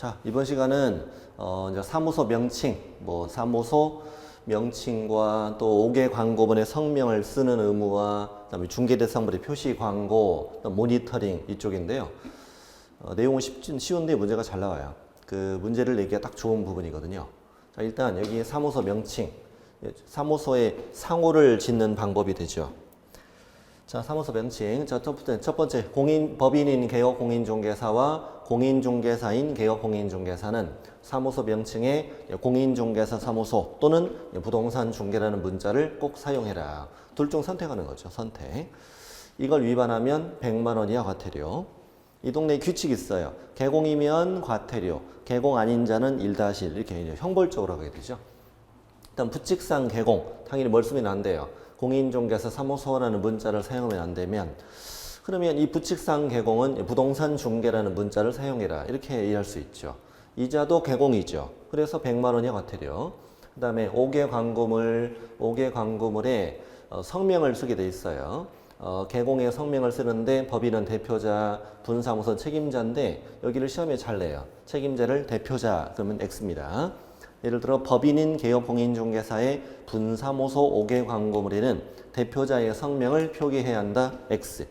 자, 이번 시간은 이제 사무소 명칭, 사무소 명칭과 또 5개 광고본의 성명을 쓰는 의무와 그다음에 중개대상물의 표시 광고, 모니터링 이쪽인데요. 내용은 쉬운데 문제가 잘 나와요. 그 문제를 내기가 딱 좋은 부분이거든요. 자, 일단 여기 사무소 명칭, 사무소의 상호를 짓는 방법이 되죠. 자, 사무소 명칭. 자, 첫 번째, 법인인 개업 공인중개사와 공인중개사인 개업 공인중개사는 사무소 명칭에 공인중개사 사무소 또는 부동산 중개라는 문자를 꼭 사용해라. 둘 중 선택하는 거죠. 선택. 이걸 위반하면 100만 원 이하 과태료. 이 동네에 규칙이 있어요. 개공이면 과태료, 개공 아닌 자는 1-1 이렇게 형벌적으로 하게 되죠. 일단 부칙상 개공, 당연히 뭘 쓰면 안 돼요. 공인중개사 사무소라는 문자를 사용하면 안 되면, 그러면 이 부칙상 개공은 부동산 중개라는 문자를 사용해라 이렇게 이해할 수 있죠. 이자도 개공이죠. 그래서 100만 원이 과태료. 그 다음에 5개 광고물에 성명을 쓰게 돼 있어요. 개공의 성명을 쓰는데 법인은 대표자, 분사무소 책임자인데 여기를 시험에 잘 내요. 책임자를 대표자 그러면 X입니다. 예를 들어 법인인 개업 공인중개사의 분사무소 5개 광고물에는 대표자의 성명을 표기해야 한다. X.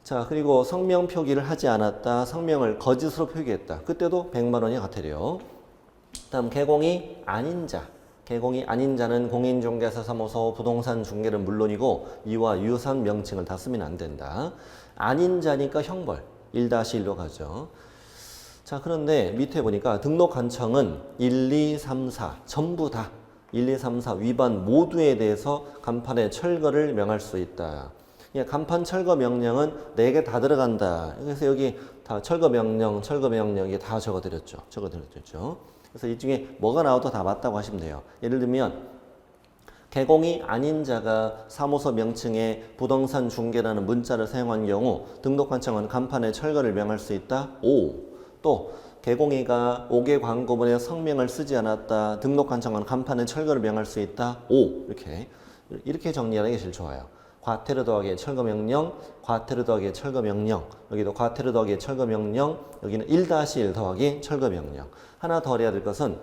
자, 그리고 성명 표기를 하지 않았다. 성명을 거짓으로 표기했다. 그때도 100만 원이 과태료. 다음 개공이 아닌 자. 개공이 아닌 자는 공인중개사 사무소 부동산 중개는 물론이고 이와 유사한 명칭을 다 쓰면 안 된다. 아닌 자니까 형벌 1-1로 가죠. 자, 그런데 밑에 보니까 등록관청은 1, 2, 3, 4 전부 다 1, 2, 3, 4 위반 모두에 대해서 간판에 철거를 명할 수 있다. 간판 철거 명령은 4개 다 들어간다. 그래서 여기 다 철거 명령 이게 다 적어드렸죠. 그래서 이 중에 뭐가 나와도 다 맞다고 하시면 돼요. 예를 들면 개공이 아닌 자가 사무소 명칭에 부동산 중개라는 문자를 사용한 경우 등록관청은 간판에 철거를 명할 수 있다. O. 또 개공이가 5개 광고문에 성명을 쓰지 않았다. 등록관청은 간판에 철거를 명할 수 있다. O. 이렇게 정리하는 게 제일 좋아요. 과태료 더하기 철거 명령, 과태료 더하기 철거 명령, 여기도 과태료 더하기 철거 명령, 여기는 1-1 더하기 철거 명령. 하나 더 해야 될 것은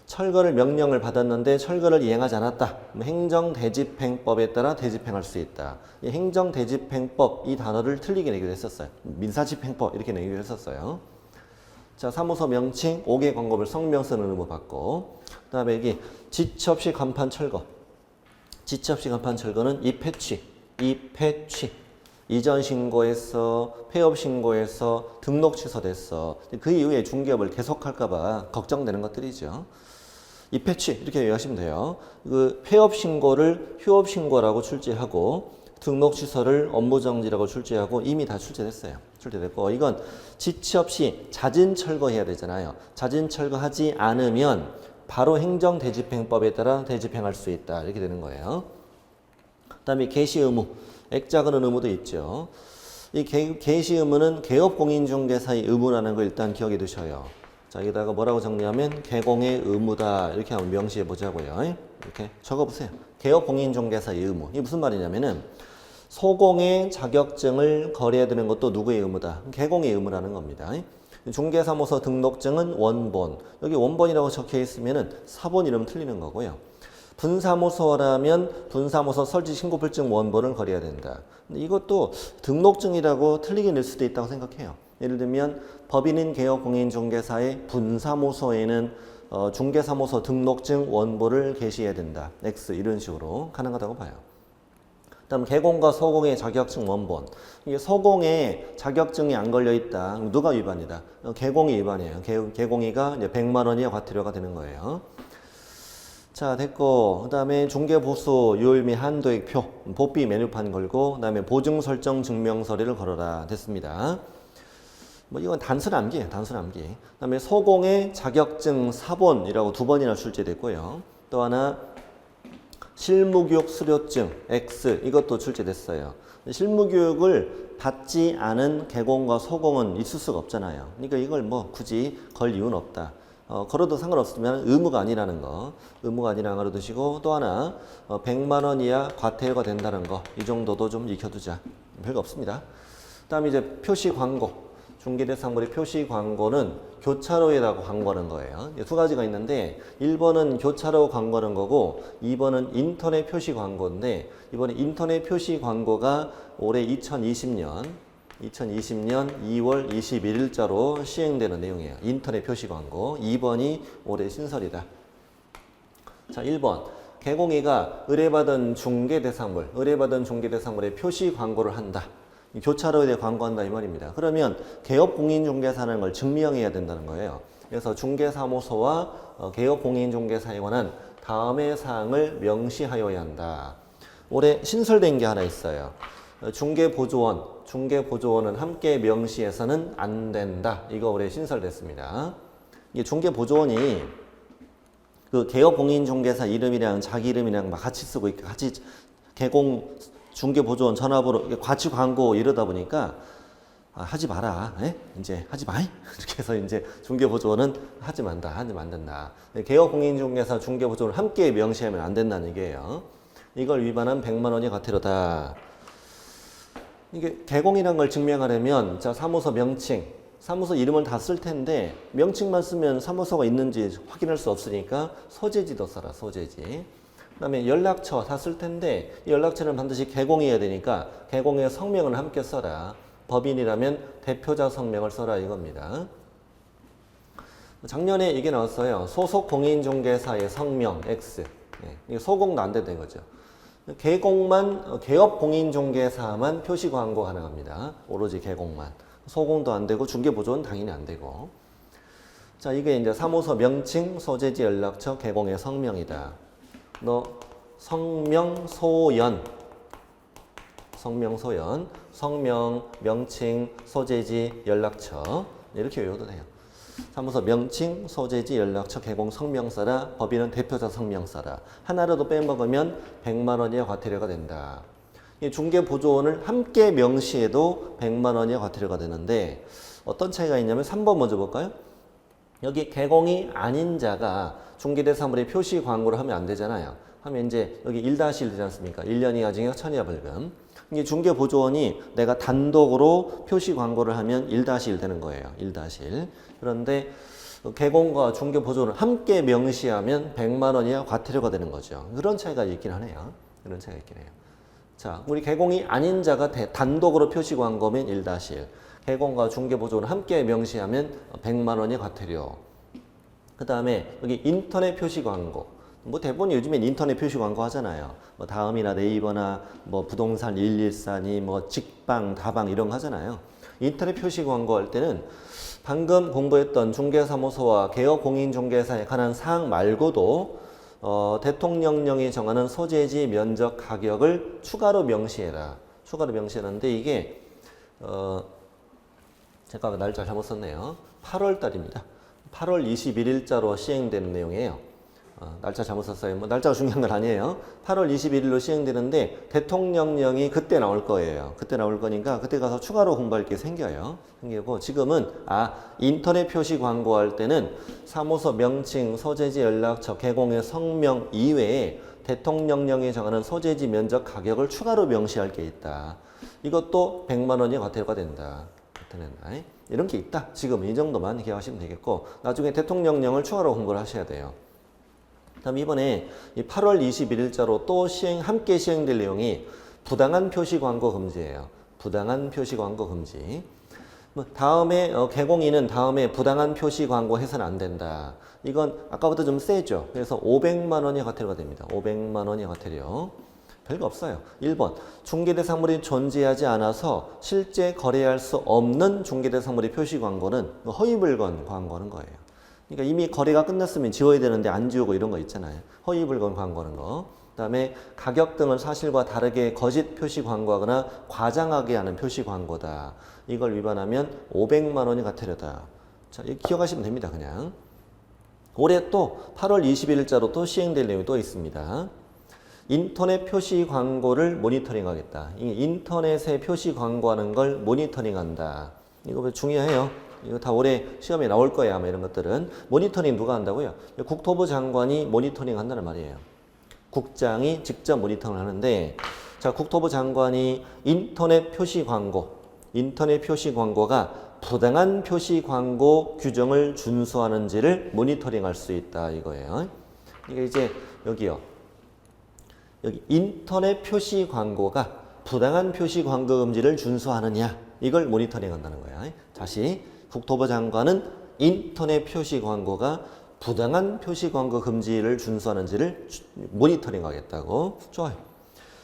철거를 명령을 받았는데 철거를 이행하지 않았다. 행정대집행법에 따라 대집행할 수 있다. 이 행정대집행법 이 단어를 틀리게 내기도 했었어요. 민사집행법 이렇게 내기도 했었어요. 자, 사무소 명칭 5개 광고물 성명 쓰는 의무 받고, 그 다음에 여기 지체 없이 간판 철거. 지체 없이 간판 철거는 이 패치. 이전 신고했어, 폐업 신고했어, 등록 취소됐어. 그 이후에 중개업을 계속할까봐 걱정되는 것들이죠. 이 패치 이렇게 이해하시면 돼요. 그 폐업 신고를 휴업 신고라고 출제하고 등록 취소를 업무 정지라고 출제하고 이미 다 출제됐고, 이건 지체 없이 자진 철거해야 되잖아요. 자진 철거하지 않으면 바로 행정대집행법에 따라 대집행할 수 있다. 이렇게 되는 거예요. 그다음에 개시 의무, 액자 거는 의무도 있죠. 이 개시 의무는 개업 공인중개사의 의무라는 걸 일단 기억해 두셔요. 자, 여기다가 뭐라고 정리하면 개공의 의무다 이렇게 한번 명시해 보자고요. 이렇게 적어보세요. 개업 공인중개사의 의무. 이게 무슨 말이냐면은 소공의 자격증을 거래해 두는 것도 누구의 의무다? 개공의 의무라는 겁니다. 중개사무소 등록증은 원본. 여기 원본이라고 적혀 있으면은 사본 이름 틀리는 거고요. 분사무소라면 분사무소 설치 신고불증 원본을 거래해야 된다. 근데 이것도 등록증이라고 틀리게 낼 수도 있다고 생각해요. 예를 들면 법인인 개업 공인중개사의 분사무소에는 중개사무소 등록증 원본을 게시해야 된다. X 이런 식으로 가능하다고 봐요. 다음 개공과 소공의 자격증 원본. 이게 소공에 자격증이 안 걸려 있다. 누가 위반이다? 개공이 위반이에요. 개공이가 이제 100만 원 이하 과태료가 되는 거예요. 자, 됐고, 그 다음에 중개보수 요율 및 한도액 표, 보비 메뉴판 걸고, 그 다음에 보증 설정 증명서류를 걸어라. 됐습니다. 이건 단순 암기예요. 단순 암기. 그 다음에 소공의 자격증 사본이라고 2번이나 출제됐고요. 또 하나 실무교육 수료증 X 이것도 출제됐어요. 실무교육을 받지 않은 개공과 소공은 있을 수가 없잖아요. 그러니까 이걸 굳이 걸 이유는 없다. 걸어도 상관없으면 의무가 아니라는 거. 의무가 아니라는 걸 알아두시고, 또 하나 100만 원 이하 과태료가 된다는 거. 이 정도도 좀 익혀두자. 별거 없습니다. 그 다음에 이제 표시 광고. 중개대상물의 표시 광고는 교차로에다가 광고하는 거예요. 두 가지가 있는데 1번은 교차로 광고하는 거고 2번은 인터넷 표시 광고인데 이번에 인터넷 표시 광고가 올해 2020년 2월 21일자로 시행되는 내용이에요. 인터넷 표시 광고. 2번이 올해 신설이다. 자, 1번. 개공이가 의뢰받은 중개대상물의 표시 광고를 한다. 교차로에 대해 광고한다 이 말입니다. 그러면 개업공인중개사라는 걸 증명해야 된다는 거예요. 그래서 중개사무소와 개업공인중개사에 관한 다음의 사항을 명시하여야 한다. 올해 신설된 게 하나 있어요. 중개보조원은 함께 명시해서는 안 된다. 이거 올해 신설됐습니다. 이게 중개보조원이 그 개업공인중개사 이름이랑 자기 이름이랑 막 같이 쓰고 있고 같이 중개보조원 전화번호 같이 광고 이러다 보니까 하지 마라. 이제 하지 마이. 이렇게 해서 이제 중개보조원은 하지 만든다. 개업공인중개사 중개보조원을 함께 명시하면 안 된다는 얘기예요. 이걸 위반한 100만 원이 과태료다. 이게 개공이란 걸 증명하려면 자 사무소 명칭, 사무소 이름을 다 쓸 텐데 명칭만 쓰면 사무소가 있는지 확인할 수 없으니까 소재지도 써라. 소재지. 그다음에 연락처 다 쓸 텐데 이 연락처는 반드시 개공해야 되니까 개공의 성명을 함께 써라. 법인이라면 대표자 성명을 써라 이겁니다. 작년에 이게 나왔어요. 소속 공인중개사의 성명 X. 이게 소공도 안 된다는 거죠. 개업공인중개사만 표시 광고 가능합니다. 오로지 개공만. 소공도 안 되고 중개보조는 당연히 안 되고. 자, 이게 이제 사무소 명칭, 소재지, 연락처, 개공의 성명이다. 너 성명, 소명, 명칭, 소재지, 연락처 이렇게 외워도 돼요. 사무소 명칭, 소재지, 연락처, 개공 성명 써라. 법인은 대표자 성명 써라. 하나라도 빼먹으면 100만 원의 과태료가 된다. 중개보조원을 함께 명시해도 100만 원의 과태료가 되는데 어떤 차이가 있냐면 3번 먼저 볼까요? 여기 개공이 아닌 자가 중개대상물의 표시 광고를 하면 안 되잖아요. 하면 이제 여기 1-1 되지 않습니까? 1년 이하 징역 1000 이하 벌금. 이게 중개보조원이 내가 단독으로 표시 광고를 하면 1-1 되는 거예요. 1-1. 그런데 개공과 중개보조원을 함께 명시하면 100만 원 이하 과태료가 되는 거죠. 그런 차이가 있긴 하네요. 그런 차이가 있긴 해요. 자, 우리 개공이 아닌 자가 단독으로 표시 광고면 1-1. 개공과 중개보조원을 함께 명시하면 100만 원의 과태료. 그 다음에 여기 인터넷 표시 광고. 뭐 대부분 요즘엔 인터넷 표시 광고 하잖아요. 뭐 다음이나 네이버나 뭐 부동산 114니 뭐 직방, 다방 이런 거 하잖아요. 인터넷 표시 광고 할 때는 방금 공부했던 중개사무소와 개업공인중개사에 관한 사항 말고도 대통령령이 정하는 소재지 면적 가격을 추가로 명시해라. 추가로 명시하는데 이게 제가 날짜 잘못 썼네요. 8월 달입니다. 8월 21일자로 시행되는 내용이에요. 날짜 잘못 썼어요. 뭐 날짜가 중요한 건 아니에요. 8월 21일로 시행되는데 대통령령이 그때 나올 거예요. 그때 나올 거니까 그때 가서 추가로 공부할 게 생기고 지금은 인터넷 표시 광고할 때는 사무소 명칭, 소재지, 연락처, 개공의 성명 이외에 대통령령이 정하는 소재지 면적 가격을 추가로 명시할 게 있다. 이것도 100만 원이 과태료가 된다. 이런 게 있다. 지금 이 정도만 기억하시면 되겠고 나중에 대통령령을 추가로 공부를 하셔야 돼요. 다음 이번에 8월 21일자로 또 함께 시행될 내용이 부당한 표시 광고 금지예요. 부당한 표시 광고 금지. 다음에 개공인은 다음에 부당한 표시 광고 해서는 안 된다. 이건 아까보다 좀 세죠. 그래서 500만 원의 과태료가 됩니다. 500만 원의 과태료. 별거 없어요. 1번 중개대상물이 존재하지 않아서 실제 거래할 수 없는 중개대상물의 표시 광고는 허위물건 광고하는 거예요. 그러니까 이미 거래가 끝났으면 지워야 되는데 안 지우고 이런 거 있잖아요. 허위물건 광고하는 거. 그다음에 가격 등을 사실과 다르게 거짓 표시 광고하거나 과장하게 하는 표시 광고다. 이걸 위반하면 500만 원이 과태료다. 자, 이거 기억하시면 됩니다. 그냥. 올해 또 8월 21일자로 또 시행될 내용이 또 있습니다. 인터넷 표시 광고를 모니터링하겠다. 인터넷에 표시 광고하는 걸 모니터링한다. 이거 중요해요. 이거 다 올해 시험에 나올 거야 아마 이런 것들은. 모니터링 누가 한다고요? 국토부 장관이 모니터링 한다는 말이에요. 국장이 직접 모니터링을 하는데 자 국토부 장관이 인터넷 표시 광고가 부당한 표시 광고 규정을 준수하는지를 모니터링할 수 있다 이거예요. 이게 이제 여기요. 여기 인터넷 표시 광고가 부당한 표시 광고 금지를 준수하느냐 이걸 모니터링한다는 거예요. 다시 국토부 장관은 인터넷 표시 광고가 부당한 표시 광고 금지를 준수하는지를 모니터링하겠다고. 좋아요.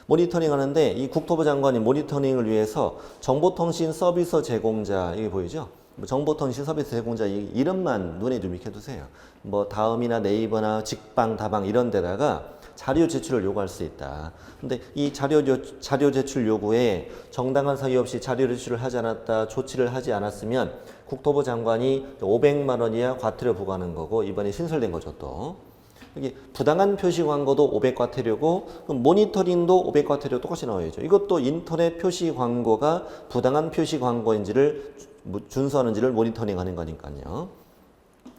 모니터링 하는데 이 국토부 장관이 모니터링을 위해서 정보통신 서비스 제공자 이게 보이죠? 정보통신 서비스 제공자 이름만 눈에 좀 익혀두세요. 뭐 다음이나 네이버나 직방, 다방 이런 데다가 자료 제출을 요구할 수 있다. 근데 이 자료 제출 요구에 정당한 사유 없이 자료 제출을 하지 않았다, 조치를 하지 않았으면 국토부 장관이 500만 원 이하 과태료 부과하는 거고 이번에 신설된 거죠 또. 여기 부당한 표시 광고도 500과태료고 그럼 모니터링도 500과태료 똑같이 나와야죠. 이것도 인터넷 표시 광고가 부당한 표시 광고인지를 준수하는지를 모니터링하는 거니까요.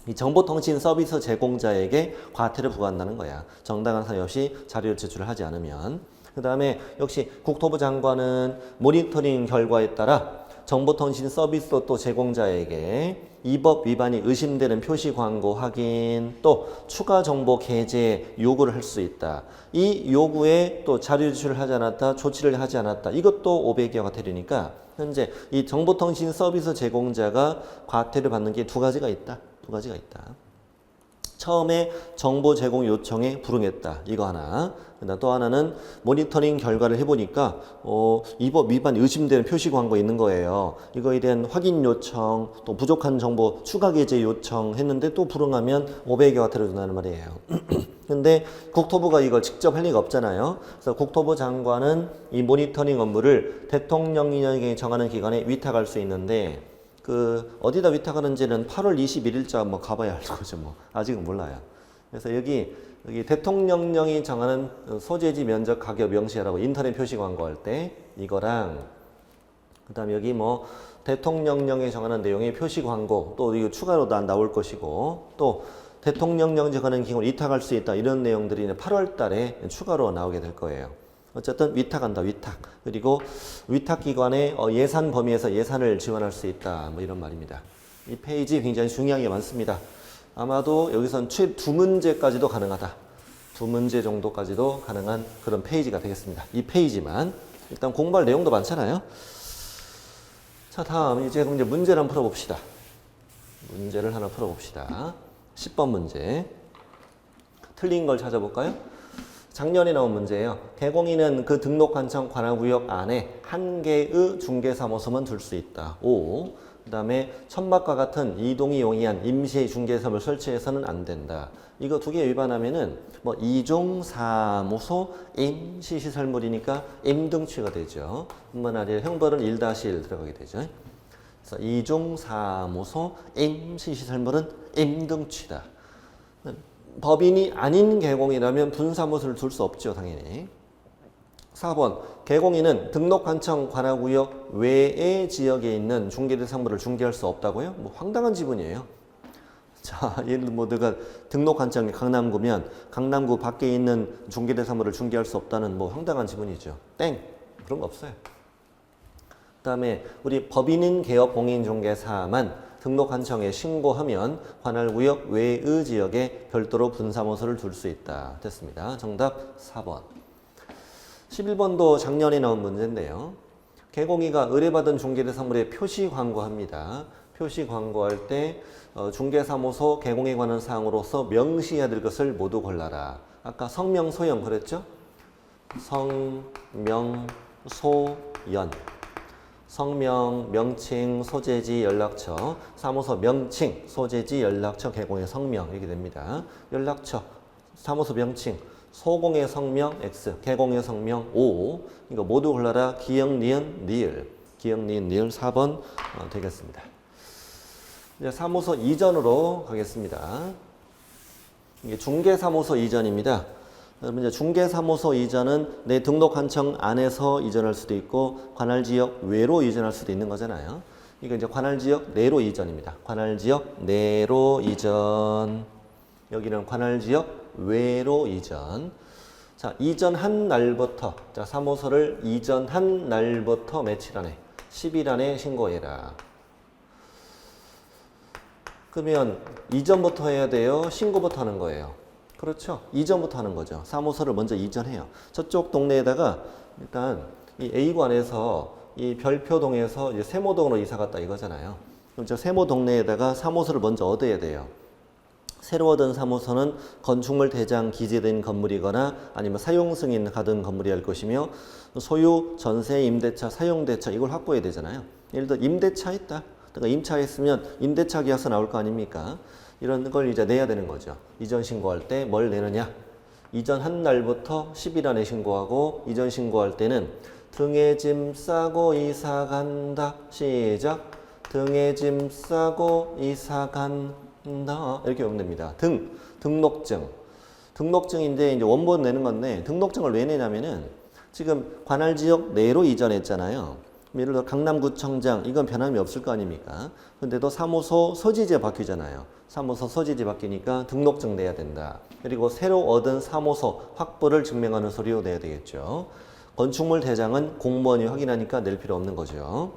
이 정보통신 서비스 제공자에게 과태료 부과한다는 거야. 정당한 사유 없이 자료 제출을 하지 않으면. 그 다음에 역시 국토부 장관은 모니터링 결과에 따라 정보통신 서비스 또 제공자에게 이 법 위반이 의심되는 표시 광고 확인 또 추가 정보 게재 요구를 할 수 있다. 이 요구에 또 자료 제출을 하지 않았다, 조치를 하지 않았다. 이것도 500여 과태료니까 현재 이 정보통신 서비스 제공자가 과태료 받는 게 두 가지가 있다. 처음에 정보 제공 요청에 불응했다. 이거 하나. 또 하나는 모니터링 결과를 해보니까 이 법 위반 의심되는 표시 광고 있는 거예요. 이거에 대한 확인 요청, 또 부족한 정보 추가 게재 요청했는데 또 불응하면 500여 과태료 준다는 말이에요. 근데 국토부가 이걸 직접 할 리가 없잖아요. 그래서 국토부 장관은 이 모니터링 업무를 대통령령에 정하는 기관에 위탁할 수 있는데 어디다 위탁하는지는 8월 21일자 뭐 가봐야 알 거죠. 뭐 아직은 몰라요. 그래서 여기 대통령령이 정하는 소재지 면적 가격 명시하라고 인터넷 표시 광고할 때 이거랑 그다음에 여기 뭐 대통령령이 정하는 내용의 표시 광고 또 이거 추가로 나올 것이고 또 대통령령 정하는 기관을 위탁할 수 있다 이런 내용들이 8월 달에 추가로 나오게 될 거예요. 어쨌든 위탁한다, 위탁. 그리고 위탁기관의 예산 범위에서 예산을 지원할 수 있다. 뭐 이런 말입니다. 이 페이지 굉장히 중요한 게 많습니다. 아마도 여기선 최 2문제까지도 가능하다. 2문제 정도까지도 가능한 그런 페이지가 되겠습니다. 이 페이지만. 일단 공부할 내용도 많잖아요. 자, 다음 이제 문제를 한번 풀어봅시다. 문제를 하나 풀어봅시다. 10번 문제. 틀린 걸 찾아볼까요? 작년에 나온 문제예요. 개공인은 그 등록한청 관할구역 안에 한 개의 중개사무소만 둘 수 있다. 5. 그 다음에 천막과 같은 이동이 용이한 임시 중개사무소를 설치해서는 안 된다. 이거 두 개 위반하면은 뭐 이종사무소 임시시설물이니까 임등취가 되죠. 뿐만 아니라 형벌은 1-1 들어가게 되죠. 그래서 이종사무소 임시시설물은 임등취다. 법인이 아닌 개공이라면 분사무소를 둘 수 없죠, 당연히. 4번, 개공인은 등록한청 관할구역 외의 지역에 있는 중개대상물을 중개할 수 없다고요? 뭐 황당한 지분이에요. 자, 예를 들어 내가 등록한청이 강남구면 강남구 밖에 있는 중개대상물을 중개할 수 없다는 뭐 황당한 지분이죠. 땡! 그런 거 없어요. 그 다음에 우리 법인인 개업 공인중개사만 등록한청에 신고하면 관할구역 외의 지역에 별도로 분사무소를 둘 수 있다. 됐습니다. 정답 4번. 11번도 작년에 나온 문제인데요. 개공이가 의뢰받은 중개대상물에 표시 광고합니다. 표시 광고할 때 중개사무소 개공에 관한 사항으로서 명시해야 될 것을 모두 골라라. 아까 성명, 소형 그랬죠? 성명, 소연. 성명, 명칭, 소재지, 연락처, 사무소 명칭, 소재지, 연락처, 개공의 성명 이렇게 됩니다. 연락처, 사무소 명칭, 소공의 성명 X, 개공의 성명 O 이거 모두 골라라. 기역, 니은, 니을. 기역, 니은, 니을 4번 되겠습니다. 이제 사무소 이전으로 가겠습니다. 이게 중개사무소 이전입니다. 여러분 이제 중개사무소 이전은 내 등록한청 안에서 이전할 수도 있고 관할지역 외로 이전할 수도 있는 거잖아요. 이거 이제 관할지역 내로 이전입니다. 관할지역 내로 이전. 여기는 관할지역 외로 이전. 자, 이전한 날부터 자, 사무소를 이전한 날부터 며칠 안에 10일 안에 신고해라. 그러면 이전부터 해야 돼요? 신고부터 하는 거예요? 그렇죠. 이전부터 하는 거죠. 사무소를 먼저 이전해요. 저쪽 동네에다가 일단 이 A관에서 이 별표동에서 이제 세모동으로 이사 갔다 이거잖아요. 그럼 저 세모 동네에다가 사무소를 먼저 얻어야 돼요. 새로 얻은 사무소는 건축물 대장 기재된 건물이거나 아니면 사용 승인 받은 건물이 할 것이며 소유, 전세, 임대차, 사용대차 이걸 확보해야 되잖아요. 예를 들어 임대차 있다. 그러니까 임차 했으면 임대차 계약서 나올 거 아닙니까? 이런 걸 이제 내야 되는 거죠. 이전 신고할 때 뭘 내느냐? 이전한 날부터 10일 안에 신고하고 이전 신고할 때는 등에 짐 싸고 이사 간다. 시작. 등에 짐 싸고 이사 간다. 이렇게 보면 됩니다. 등록증. 등록증인데 이제 원본 내는 건데 등록증을 왜 내냐면은 지금 관할 지역 내로 이전했잖아요. 예를 들어 강남구청장 이건 변함이 없을 거 아닙니까? 근데도 사무소 서지제 바뀌잖아요. 사무소 서지제 바뀌니까 등록증 내야 된다. 그리고 새로 얻은 사무소 확보를 증명하는 서류 내야 되겠죠. 건축물 대장은 공무원이 확인하니까 낼 필요 없는 거죠.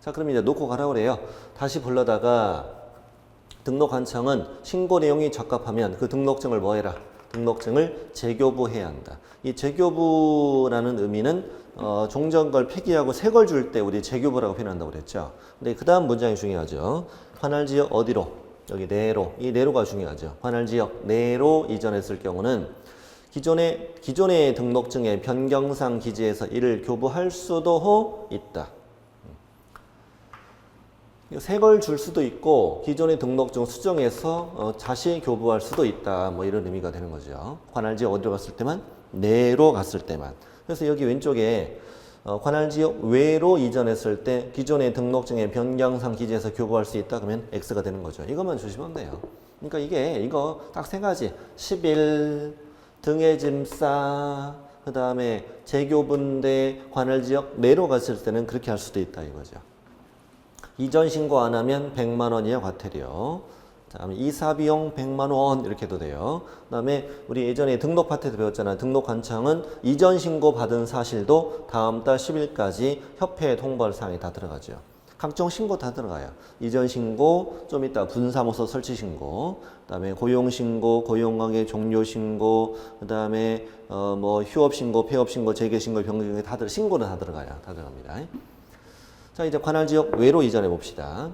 자, 그럼 이제 놓고 가라 그래요. 다시 불러다가 등록관청은 신고 내용이 적합하면 그 등록증을 뭐 해라? 등록증을 재교부해야 한다. 이 재교부라는 의미는 종전걸 폐기하고 새 걸 줄 때 우리 재교부라고 표현한다고 그랬죠. 근데 그 다음 문장이 중요하죠. 관할 지역 어디로? 여기 내로. 이 내로가 중요하죠. 관할 지역 내로 이전했을 경우는 기존의 등록증의 변경상 기재해서 이를 교부할 수도 있다. 새 걸 줄 수도 있고 기존의 등록증 수정해서 다시 교부할 수도 있다. 뭐 이런 의미가 되는 거죠. 관할 지역 어디로 갔을 때만? 내로 갔을 때만. 그래서 여기 왼쪽에 관할 지역 외로 이전했을 때 기존의 등록증의 변경상 기재해서 교부할 수 있다. 그러면 X가 되는 거죠. 이것만 주시면 돼요. 그러니까 이거 딱 세 가지. 10일, 등에 짐 싸, 그 다음에 재교부인데 관할 지역 내로 갔을 때는 그렇게 할 수도 있다 이거죠. 이전 신고 안 하면 100만 원이야 과태료. 다음에 이사 비용 100만 원 이렇게 해도 돼요. 그다음에 우리 예전에 등록 파트에서 배웠잖아요. 등록관청은 이전 신고 받은 사실도 다음 달 10일까지 협회에 통보할 사항이 다 들어가죠. 각종 신고 다 들어가요. 이전 신고, 좀 이따 분사무소 설치 신고, 그다음에 고용 신고, 고용관계 종료 신고, 그다음에 뭐 휴업 신고, 폐업 신고, 재개 신고, 변경 다들 신고는 다 들어가요. 다 들어갑니다. 자, 이제 관할 지역 외로 이전해 봅시다.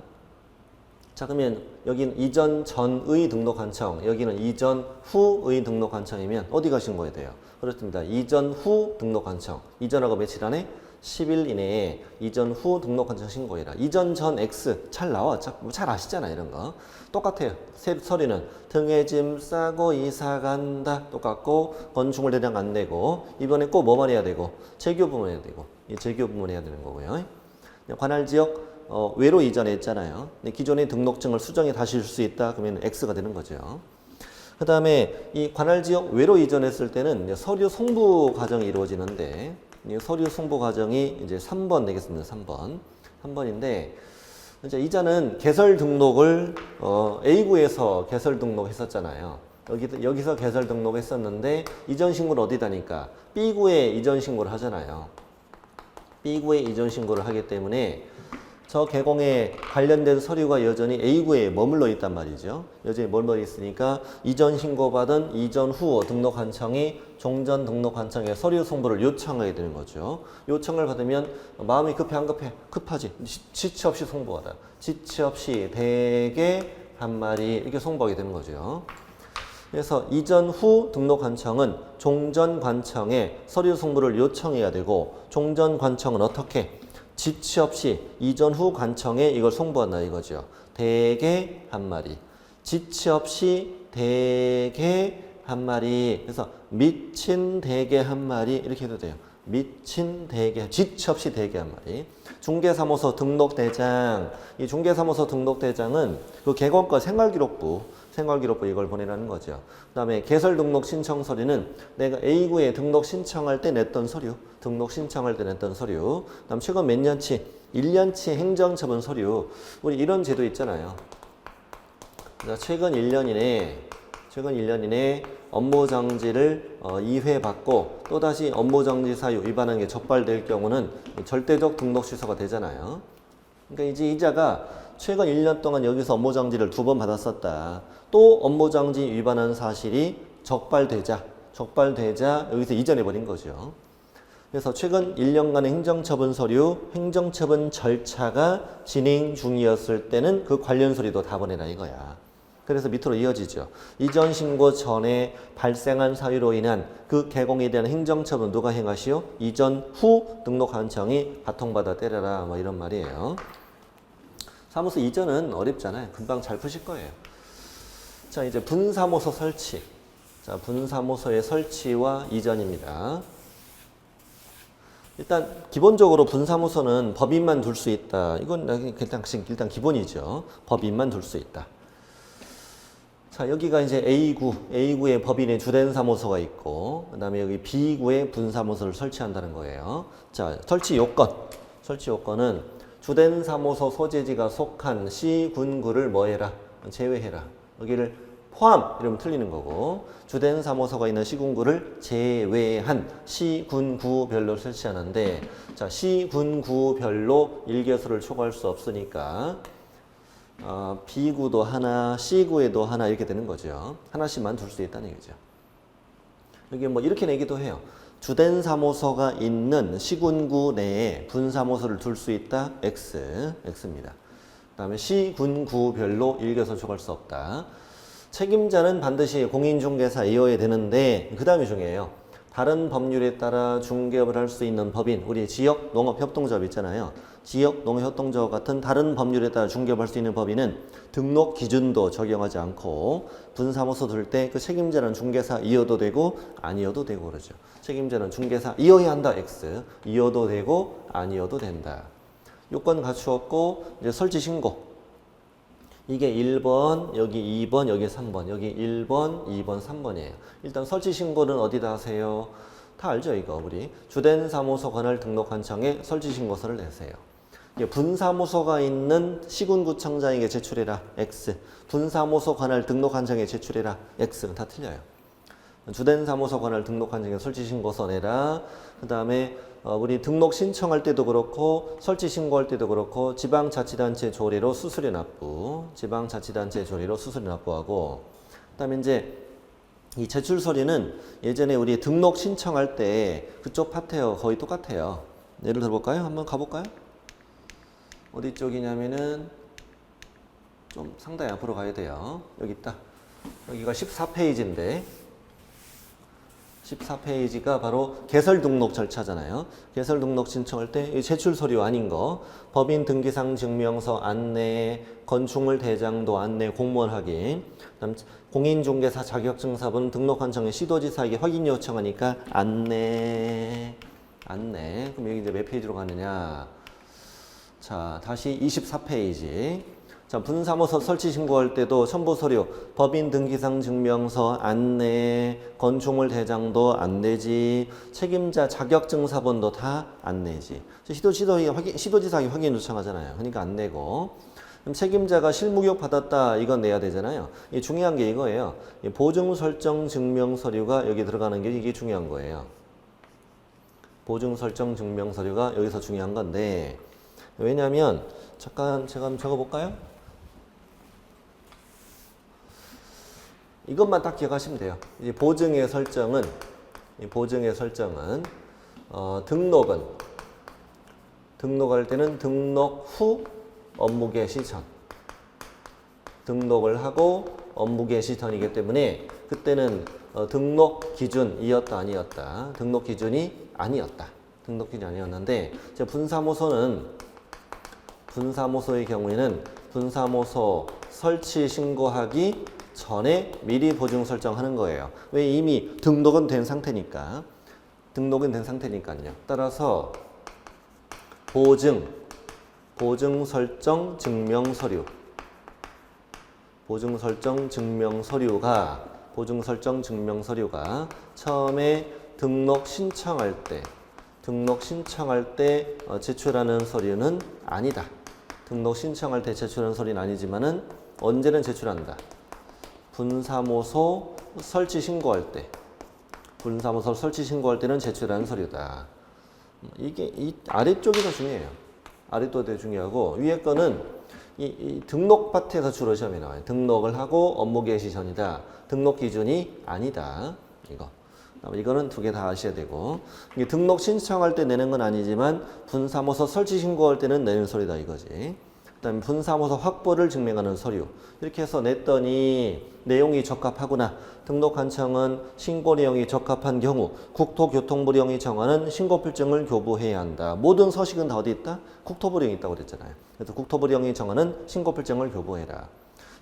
자, 그러면 여기는 이전 전의 등록관청, 여기는 이전 후의 등록관청이면 어디가 신고해야 돼요? 그렇습니다. 이전 후 등록관청. 이전하고 며칠 안에 10일 이내에 이전 후 등록관청 신고해라. 이전 전 X 잘 나와. 잘 아시잖아요. 이런 거. 똑같아요. 서류는 등에 짐 싸고 이사 간다. 똑같고 건축물 대장 안 내고 이번에 꼭 뭐만 해야 되고 재교부만 해야 되고 이 재교부만 해야 되는 거고요. 관할 지역 외로 이전했잖아요. 기존의 등록증을 수정해 다시 줄 수 있다. 그러면 X가 되는 거죠. 그 다음에 이 관할 지역 외로 이전했을 때는 서류 송부 과정이 이루어지는데 이 서류 송부 과정이 이제 3번 되겠습니다. 3번인데 이제 이자는 개설 등록을 A구에서 개설 등록했었잖아요. 여기서 개설 등록했었는데 이전 신고를 어디다니까 B구에 이전 신고를 하잖아요. B구에 이전 신고를 하기 때문에 저 개공에 관련된 서류가 여전히 A구에 머물러 있단 말이죠. 여전히 머물러 있으니까 이전 신고받은 이전 후 등록관청이 종전 등록관청에 서류 송부를 요청하게 되는 거죠. 요청을 받으면 마음이 급해 안 급해? 급하지. 지체 없이 송부하다. 지체 없이 대개 한 마리 이렇게 송부하게 되는 거죠. 그래서 이전 후 등록관청은 종전관청에 서류 송부를 요청해야 되고 종전관청은 어떻게? 지체 없이 이전 후 관청에 이걸 송부한다 이거죠. 대개 한 마리. 지체 없이 대개 한 마리. 그래서 미친 대개 한 마리 이렇게 해도 돼요. 미친 대개, 지체 없이 대개 한 마리. 중개사무소 등록대장. 이 중개사무소 등록대장은 그 개건과 생활기록부 이걸 보내라는 거죠. 그 다음에 개설 등록 신청 서류는 내가 A구에 등록 신청할 때 냈던 서류, 등록 신청할 때 냈던 서류, 그 다음 최근 몇 년치, 1년치 행정처분 서류, 우리 이런 제도 있잖아요. 최근 1년 이내 업무정지를 2회 받고 또다시 업무정지 사유 위반한 게 적발될 경우는 절대적 등록 취소가 되잖아요. 그러니까 이제 이자가 최근 1년 동안 여기서 업무정지를 2번 받았었다. 또 업무정지 위반한 사실이 적발되자 여기서 이전해버린 거죠. 그래서 최근 1년간의 행정처분 서류, 행정처분 절차가 진행 중이었을 때는 그 관련 서류도 다 보내라 이거야. 그래서 밑으로 이어지죠. 이전 신고 전에 발생한 사유로 인한 그 개공에 대한 행정처분 누가 행하시오? 이전 후 등록한청이 바통받아 때려라 뭐 이런 말이에요. 사무소 이전은 어렵잖아요. 금방 잘 푸실 거예요. 자, 이제 분사무소 설치. 자, 분사무소의 설치와 이전입니다. 일단 기본적으로 분사무소는 법인만 둘 수 있다. 이건 일단 기본이죠. 법인만 둘 수 있다. 자, 여기가 이제 A구의 법인의 주된 사무소가 있고, 그 다음에 여기 B구의 분사무소를 설치한다는 거예요. 자, 설치 요건은 주된 사무소 소재지가 속한 시군구를 뭐 해라? 제외해라. 여기를 포함 이러면 틀리는 거고, 주된 사무소가 있는 시군구를 제외한 시군구별로 설치하는데, 자, 시군구별로 일개소를 초과할 수 없으니까 B구도 하나, C구에도 하나 이렇게 되는 거죠. 하나씩만 둘 수 있다는 얘기죠. 여기 뭐 이렇게 내기도 해요. 주된 사무소가 있는 시군구 내에 분사무소를 둘 수 있다. X입니다. 그 다음에 시군구별로 일개소 초과할 수 없다. 책임자는 반드시 공인중개사이어야 되는데 그 다음이 중요해요. 다른 법률에 따라 중개업을 할 수 있는 법인, 우리 지역농업협동조합 있잖아요. 지역농업협동조합 같은 다른 법률에 따라 중개업을 할 수 있는 법인은 등록 기준도 적용하지 않고 분사무소 둘 때 그 책임자는 중개사이어도 되고 아니어도 되고 그러죠. 책임자는 중개사이어야 한다. X. 이어도 되고 아니어도 된다. 요건 갖추었고 이제 설치 신고. 이게 1번, 여기 2번, 여기 3번, 여기 1번, 2번, 3번이에요. 일단 설치 신고는 어디다 하세요? 다 알죠, 이거 우리. 주된 사무소 관할 등록한청에 설치 신고서를 내세요. 분사무소가 있는 시군구청장에게 제출해라. X. 분사무소 관할 등록한청에 제출해라. X. 다 틀려요. 주된 사무소 관할 등록한청에 설치 신고서 내라. 그 다음에 우리 등록 신청할 때도 그렇고 설치 신고할 때도 그렇고 지방자치단체 조례로 수수료 납부, 지방자치단체 조례로 수수료 납부하고, 그다음에 이제 이 제출 서류는 예전에 우리 등록 신청할 때 그쪽 파트요 거의 똑같아요. 예를 들어볼까요? 한번 가볼까요? 어디 쪽이냐면은 좀 상당히 앞으로 가야 돼요. 여기 있다. 여기가 14페이지인데. 14페이지가 바로 개설 등록 절차잖아요. 개설 등록 신청할 때 제출 서류 아닌 거, 법인 등기상 증명서 안내, 건축물 대장도 안내, 공무원 확인, 그다음 공인중개사 자격증서분 등록한청에 시도지사에게 확인 요청하니까 안내. 그럼 여기 이제 몇 페이지로 가느냐? 자, 다시 24페이지. 자, 분사무소 설치 신고할 때도 첨부 서류, 법인 등기상 증명서 안내, 건축물 대장도 안내지, 책임자 자격증서본도 다 안내지. 시도지사에게 확인 요청하잖아요. 그러니까 안 내고. 그럼 책임자가 실무교육 받았다, 이건 내야 되잖아요. 이 중요한 게 이거예요. 보증 설정 증명 서류가 여기 들어가는 게 이게 중요한 거예요. 보증 설정 증명 서류가 여기서 중요한 건데, 왜냐하면 잠깐 제가 한번 적어볼까요? 이것만 딱 기억하시면 돼요. 이제 보증의 설정은 등록할 때는 등록 후 업무 개시 전, 등록을 하고 업무 개시 전이기 때문에 그때는 등록 기준이었다 아니었다. 등록 기준이 아니었다. 등록 기준이 아니었는데 분사무소의 경우에는 분사무소 설치 신고하기 전에 미리 보증 설정하는 거예요. 왜? 이미 등록은 된 상태니까요. 따라서 보증 설정 증명 서류가 처음에 등록 신청할 때 제출하는 서류는 아니다. 등록 신청할 때 제출하는 서류는 아니지만은 언제는 제출한다. 분사무소 설치 신고할 때는 제출하는 서류다. 이게 이 아래쪽이 더 중요해요. 아래쪽이 더 중요하고 위에 거는 이 등록 파트에서 주로 시험에 나와요. 등록을 하고 업무 개시 전이다. 등록 기준이 아니다. 이거는 두 개 다 아셔야 되고, 이게 등록 신청할 때 내는 건 아니지만 분사무소 설치 신고할 때는 내는 소리다 이거지. 그다음에 분사무소 확보를 증명하는 서류. 이렇게 해서 냈더니 내용이 적합하구나. 등록한청은 신고 내용이 적합한 경우 국토교통부령이 정하는 신고필증을 교부해야 한다. 모든 서식은 다 어디 있다? 국토부령이 있다고 그랬잖아요. 그래서 국토부령이 정하는 신고필증을 교부해라.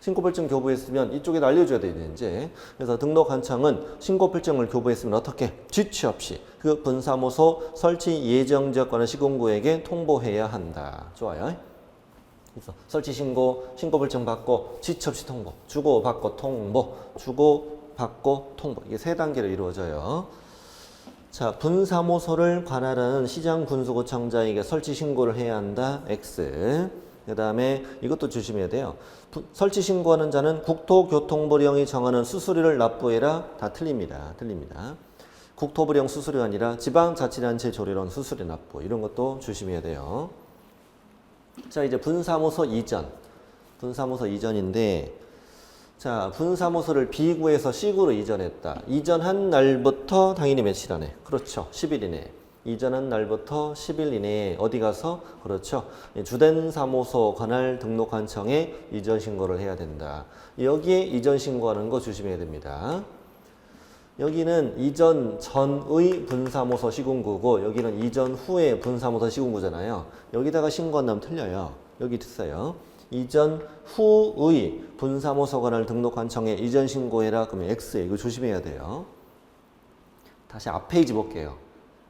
신고필증 교부했으면 이쪽에 알려줘야 돼, 이제. 그래서 등록한청은 신고필증을 교부했으면 어떻게? 지체 없이 그 분사무소 설치 예정지역관의 시군구에게 통보해야 한다. 좋아요. 그래서 설치 신고, 신고필증 받고, 지체 없이 통보, 주고 받고 통보, 주고 받고 통보. 이게 세 단계로 이루어져요. 자, 분사무소를 관할하는 시장군수구청장에게 설치 신고를 해야 한다. X. 그 다음에 이것도 조심해야 돼요. 설치 신고하는 자는 국토교통부령이 정하는 수수료를 납부해라. 다 틀립니다. 틀립니다. 국토부령 수수료 아니라 지방자치단체 조례론 수수료 납부. 이런 것도 조심해야 돼요. 자, 이제 분사무소 이전. 분사무소 이전인데, 자, 분사무소를 B구에서 C구로 이전했다. 이전한 날부터 당연히 며칠 안에. 그렇죠. 10일 이내. 이전한 날부터 10일 이내에 어디 가서? 그렇죠. 주된 사무소 관할 등록한청에 이전 신고를 해야 된다. 여기에 이전 신고하는 거 조심해야 됩니다. 여기는 이전 전의 분사무소 시군구고 여기는 이전 후의 분사무소 시군구잖아요. 여기다가 신고한다면 틀려요. 여기 있어요. 이전 후의 분사무소 관할 등록한청에 이전 신고해라. 그러면 X에 이거 조심해야 돼요. 다시 앞 페이지 볼게요.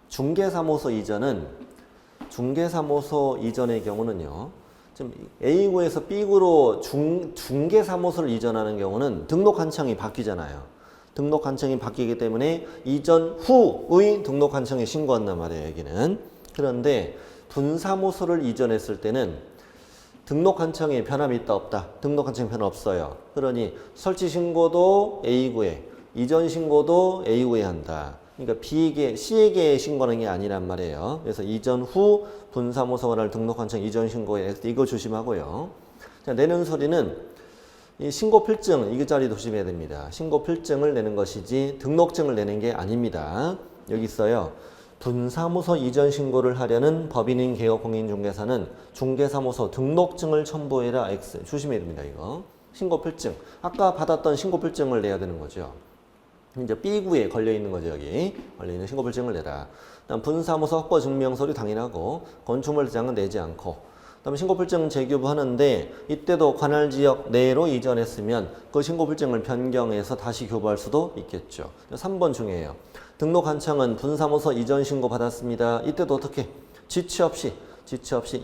중개사무소 이전은 중개사무소 이전의 경우는요. 지금 A구에서 B구로 중개사무소를 이전하는 경우는 등록한청이 바뀌잖아요. 등록한청이 바뀌기 때문에 이전 후의 등록한청에 신고한단 말이에요. 여기는. 그런데 분사무소를 이전했을 때는 등록한청에 변함이 있다 없다? 등록한청에 변함 없어요. 그러니 설치 신고도 A구에, 이전 신고도 A구에 한다. 그러니까 B에게, C에게 신고하는 게 아니란 말이에요. 그래서 이전 후 분사무소 관할 등록한청 이전 신고에 이거 조심하고요. 자, 내는 소리는 이 신고필증, 이 자리 조심해야 됩니다. 신고필증을 내는 것이지 등록증을 내는 게 아닙니다. 여기 있어요. 분사무소 이전 신고를 하려는 법인인 개업 공인중개사는 중개사무소 등록증을 첨부해라. X. 조심해야 됩니다. 이거. 신고필증. 아까 받았던 신고필증을 내야 되는 거죠. 이제 B구에 걸려있는 거죠. 여기 걸려있는 신고필증을 내라. 그다음 분사무소 확보 증명서류 당연하고 건축물 대장은 내지 않고, 그다음에 신고필증 재교부하는데 이때도 관할 지역 내로 이전했으면 그 신고필증을 변경해서 다시 교부할 수도 있겠죠. 3번 중요해요. 등록한청은 분사무소 이전 신고 받았습니다. 이때도 어떻게? 지체 없이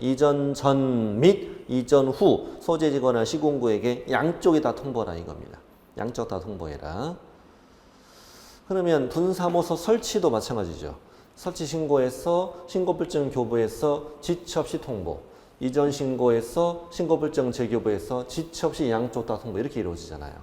이전 전 및 이전 후 소재지거나 시군구에게 양쪽이 다 통보라 이겁니다. 양쪽 다 통보해라. 그러면 분사무소 설치도 마찬가지죠. 설치 신고해서 신고필증 교부해서 지체 없이 통보. 이전 신고해서 신고필증 재교부해서 지체 없이 양쪽 다 통보. 이렇게 이루어지잖아요.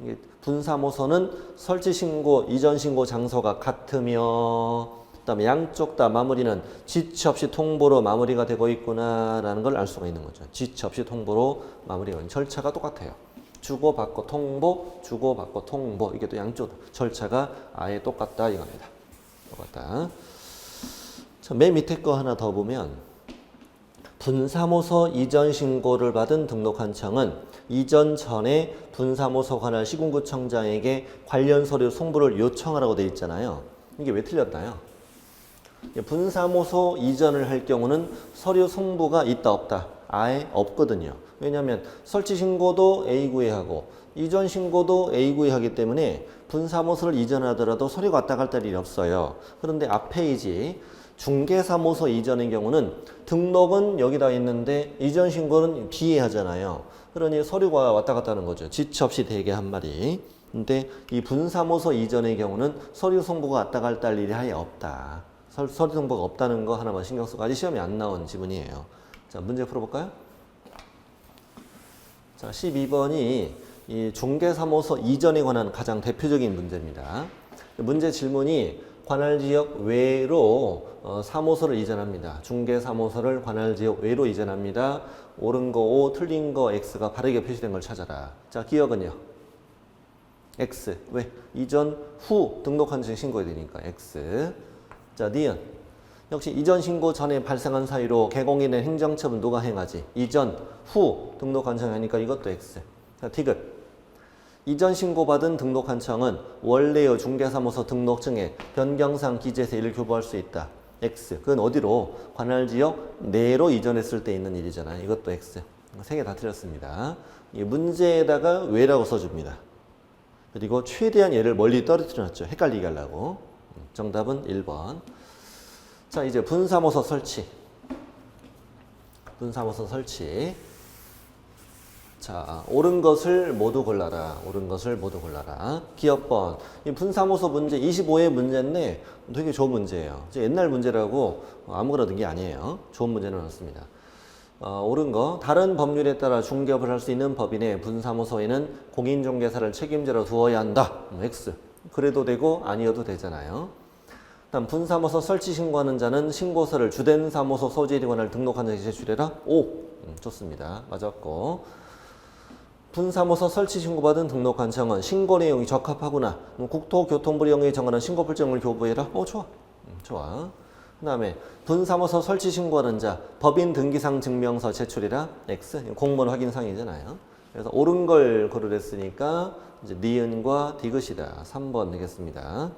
이게 분사무소는 설치 신고, 이전 신고 장소가 같으며 그다음에 양쪽 다 마무리는 지체 없이 통보로 마무리가 되고 있구나라는 걸 알 수가 있는 거죠. 지체 없이 통보로 마무리가 되는 절차가 똑같아요. 주고받고 통보, 주고받고 통보. 이게 또 양쪽 절차가 아예 똑같다 이겁니다. 똑같다. 자, 맨 밑에 거 하나 더 보면 분사무소 이전 신고를 받은 등록한청은 이전 전에 분사무소 관할 시군구청장에게 관련 서류 송부를 요청하라고 돼 있잖아요. 이게 왜 틀렸나요? 분사무소 이전을 할 경우는 서류 송부가 있다 없다? 아예 없거든요. 왜냐하면 설치 신고도 A구에 하고 이전 신고도 A구에 하기 때문에 분사무소를 이전하더라도 서류가 왔다 갔다 일이 없어요. 그런데 앞 페이지 중개사무소 이전의 경우는 등록은 여기다 있는데 이전 신고는 B에 하잖아요. 그러니 서류가 왔다 갔다 하는 거죠. 지체 없이 되게 한 말이. 근데 이 분사무소 이전의 경우는 서류 송부가 왔다 갔다 할 일이 아예 없다. 서류 송부가 없다는 거 하나만 신경 쓰고 아직 시험에 안 나온 지문이에요. 자, 문제 풀어볼까요? 자, 12번이 이 중개사무소 이전에 관한 가장 대표적인 문제입니다. 문제 질문이 관할지역 외로 사무소를 이전합니다. 중개사무소를 관할지역 외로 이전합니다. 옳은 거 O, 틀린 거 X가 바르게 표시된 걸 찾아라. 자, 기억은요? X. 왜? 이전 후 등록한 지 신고해야 되니까 X. 자, 니은. 역시 이전 신고 전에 발생한 사유로 개공인의 행정처분 누가 행하지? 이전 후 등록한 청하니까 이것도 X. 자, 디귿. 이전 신고받은 등록한 청은 원래의 중개사무소 등록증에 변경상 기재해서 이를 교부할 수 있다. X. 그건 어디로? 관할지역 내로 이전했을 때 있는 일이잖아요. 이것도 X. 세 개 다 틀렸습니다. 이 문제에다가 왜라고 써줍니다. 그리고 최대한 얘를 멀리 떨어뜨려놨죠. 헷갈리게 하려고. 정답은 1번. 자, 이제 분사무소 설치. 분사무소 설치. 자, 옳은 것을 모두 골라라. 옳은 것을 모두 골라라. 기업번. 이 분사무소 문제 25회 문제인데 되게 좋은 문제예요. 옛날 문제라고 아무거나 넣은 게 아니에요. 좋은 문제는 없습니다. 옳은 거. 다른 법률에 따라 중개업을 할 수 있는 법인의 분사무소에는 공인중개사를 책임자로 두어야 한다. X. 그래도 되고 아니어도 되잖아요. 다음 분사무소 설치 신고하는 자는 신고서를 주된 사무소 소재에 관할 등록한 자에게 제출해라. O. 좋습니다. 맞았고. 분사무소 설치 신고받은 등록한 청은 신고 내용이 적합하구나. 국토교통부 영역에 정하는 신고 불정을 교부해라. 좋아. 좋아. 그 다음에 분사무소 설치 신고하는 자 법인 등기상 증명서 제출이라. X. 공무원 확인상이잖아요. 그래서 옳은 걸 고르랬으니까 이제 니은과 디귿이다. 3번 되겠습니다.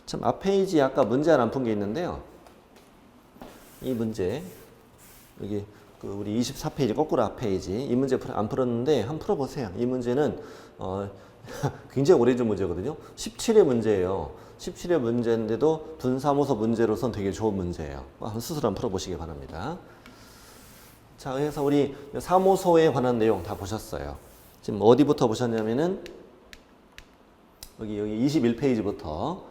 참 앞 페이지에 아까 문제 하나 안 푼 게 있는데요. 이 문제 여기 우리 24페이지 거꾸로 앞 페이지 이 문제 안 풀었는데 한번 풀어보세요. 이 문제는 굉장히 오래전 문제거든요. 17회 문제예요. 17회 문제인데도 분사무소 문제로선 되게 좋은 문제예요. 스스로 한번 풀어보시기 바랍니다. 자, 그래서 우리 사무소에 관한 내용 다 보셨어요. 지금 어디부터 보셨냐면은 여기 21페이지부터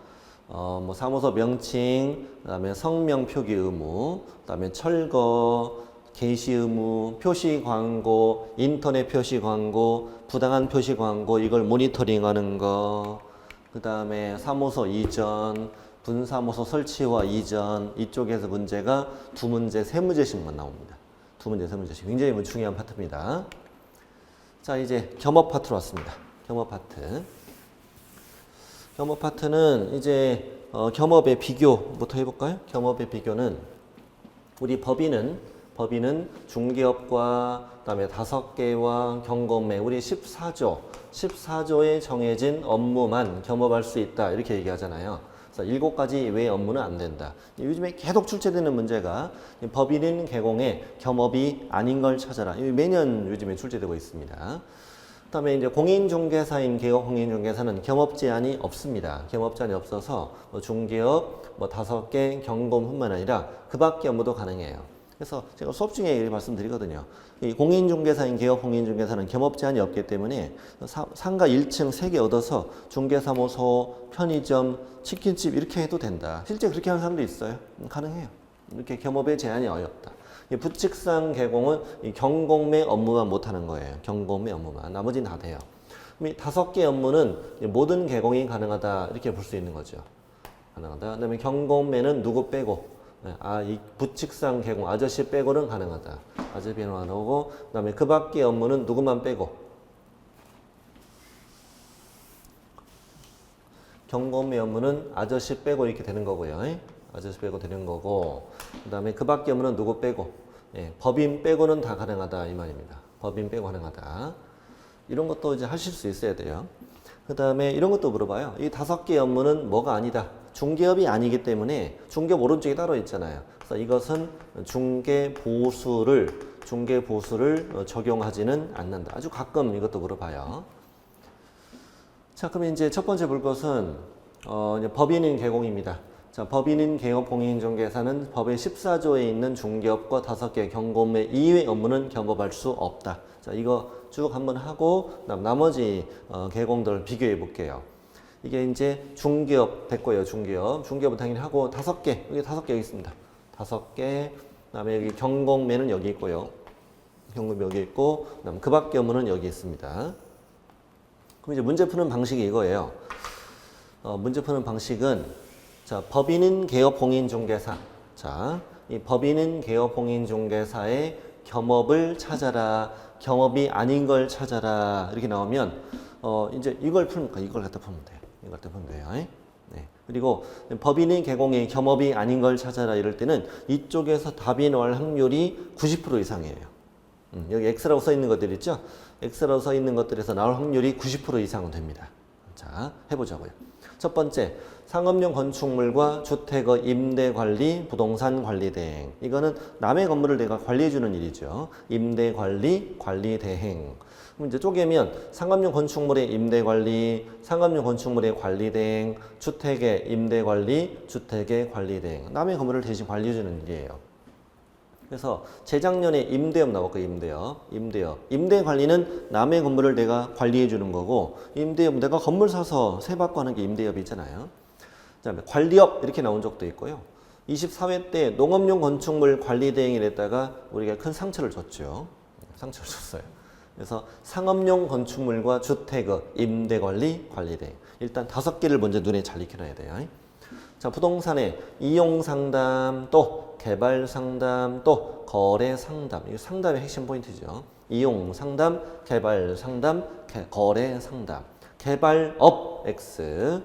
뭐 사무소 명칭, 그다음에 성명 표기 의무, 그다음에 철거, 게시 의무, 표시 광고, 인터넷 표시 광고, 부당한 표시 광고 이걸 모니터링하는 거, 그다음에 사무소 이전, 분사무소 설치와 이전 이쪽에서 문제가 두 문제, 세 문제씩만 나옵니다. 두 문제, 세 문제씩 굉장히 중요한 파트입니다. 자, 이제 겸업 파트로 왔습니다. 겸업 파트. 겸업 파트는 이제 겸업의 비교부터 해볼까요? 겸업의 비교는 우리 법인은 중개업과 그다음에 5개와 경검매 우리 14조에 정해진 업무만 겸업할 수 있다 이렇게 얘기하잖아요. 그래서 7가지 외의 업무는 안 된다. 요즘에 계속 출제되는 문제가 법인인 개공에 겸업이 아닌 걸 찾아라. 매년 요즘에 출제되고 있습니다. 그다음에 이제 공인중개사인 개업 공인중개사는 겸업 제한이 없습니다. 겸업 제한이 없어서 중개업 5개 경검뿐만 아니라 그 밖의 업무도 가능해요. 그래서 제가 수업 중에 말씀드리거든요. 이 공인중개사인 개업 공인중개사는 겸업 제한이 없기 때문에 상가 1층 3개 얻어서 중개사무소, 편의점, 치킨집 이렇게 해도 된다. 실제 그렇게 하는 사람도 있어요. 가능해요. 이렇게 겸업에 제한이 어렵다. 부칙상 개공은 이 경공매 업무만 못하는 거예요. 경공매 업무만. 나머지는 다 돼요. 그럼 이 5개 업무는 모든 개공이 가능하다 이렇게 볼 수 있는 거죠. 가능하다. 그다음에 경공매는 누구 빼고? 이 부칙상 개공 아저씨 빼고는 가능하다. 아저씨 빼고는 안 오고, 그다음에 그 밖의 업무는 누구만 빼고? 경공매 업무는 아저씨 빼고 이렇게 되는 거고요. 아저씨 빼고 되는 거고, 그다음에 그 밖의 업무는 누구 빼고? 법인 빼고는 다 가능하다 이 말입니다. 법인 빼고 가능하다. 이런 것도 이제 하실 수 있어야 돼요. 그다음에 이런 것도 물어봐요. 이 5개의 업무는 뭐가 아니다. 중개업이 아니기 때문에 중개업 오른쪽에 따로 있잖아요. 그래서 이것은 중개보수를 적용하지는 않는다. 아주 가끔 이것도 물어봐요. 자, 그럼 이제 첫 번째 볼 것은 이제 법인인 개공입니다. 자, 법인인 개업 공인중개사는 법의 14조에 있는 중개업과 5개 경공매 이외의 업무는 겸업할 수 없다. 자, 이거 쭉 한번 하고 나머지 개공들 비교해 볼게요. 이게 이제 중개업 됐고요. 중개업은 당연히 하고 5개, 여기 5개 여기 있습니다. 5개, 그다음에 여기 경공매는 여기 있고요. 경공매 여기 있고, 그다음 그 밖의 업무는 여기 있습니다. 그럼 이제 문제 푸는 방식이 이거예요. 문제 푸는 방식은 자, 법인은 개업공인중개사. 자, 이 법인은 개업공인중개사의 겸업을 찾아라. 겸업이 아닌 걸 찾아라. 이렇게 나오면 이제 이걸 풀니까 이걸 갖다 풀면 돼요. 이걸 갖다 풀면 돼요. 네. 그리고 법인은 개공의 겸업이 아닌 걸 찾아라 이럴 때는 이쪽에서 답이 나올 확률이 90% 이상이에요. 여기 X라고 써 있는 것들 있죠? X라고 써 있는 것들에서 나올 확률이 90% 이상은 됩니다. 자, 해보자고요. 첫 번째, 상업용 건축물과 주택의 임대관리, 부동산 관리 대행. 이거는 남의 건물을 내가 관리해주는 일이죠. 임대관리, 관리 대행. 그럼 이제 쪼개면 상업용 건축물의 임대관리, 상업용 건축물의 관리 대행, 주택의 임대관리, 주택의 관리 대행. 남의 건물을 대신 관리해주는 일이에요. 그래서 재작년에 임대업 나왔고 임대업. 임대 관리는 남의 건물을 내가 관리해 주는 거고 임대업 내가 건물 사서 세받고 하는 게 임대업이 있잖아요. 그다음에 관리업 이렇게 나온 적도 있고요. 24회 때 농업용 건축물 관리 대행을 했다가 우리가 큰 상처를 줬죠. 상처를 줬어요. 그래서 상업용 건축물과 주택의 임대 관리, 관리 대행. 일단 5개를 먼저 눈에 잘 익혀놔야 돼요. 자, 부동산에 이용 상담, 또 개발 상담, 또 거래 상담. 이게 상담의 핵심 포인트죠. 이용 상담, 개발 상담, 거래 상담. 개발업 X,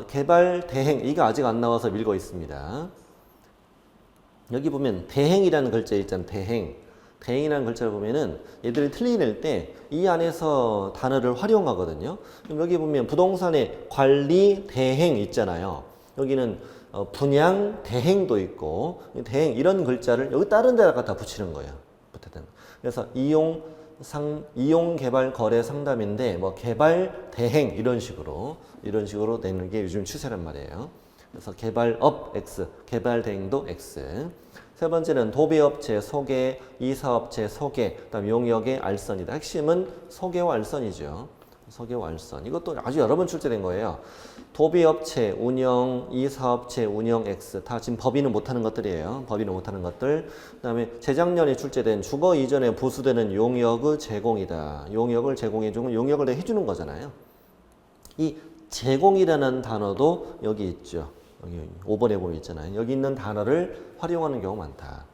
개발 대행. 이거 아직 안 나와서 밀고 있습니다. 여기 보면 대행이라는 글자 있잖아요. 대행. 대행이라는 글자를 보면은 얘들이 틀리낼 때 이 안에서 단어를 활용하거든요. 그럼 여기 보면 부동산에 관리 대행 있잖아요. 여기는 분양 대행도 있고 대행 이런 글자를 여기 다른 데다가 다 붙이는 거예요. 그래서 이용 개발 거래 상담인데 뭐 개발 대행 이런 식으로 내는 게 요즘 추세란 말이에요. 그래서 개발업 X, 개발 대행도 X. 세 번째는 도배업체 소개, 이사업체 소개, 그다음 용역의 알선이다. 핵심은 소개와 알선이죠. 소개와 알선. 이것도 아주 여러 번 출제된 거예요. 도배업체 운영, 이사업체 운영 X. 다 지금 법인은 못하는 것들이에요. 법인은 못하는 것들. 그 다음에 재작년에 출제된 주거 이전에 보수되는 용역의 제공이다. 용역을 제공해주면 용역을 내가 해주는 거잖아요. 이 제공이라는 단어도 여기 있죠. 여기 5번에 보면 있잖아요. 여기 있는 단어를 활용하는 경우가 많다.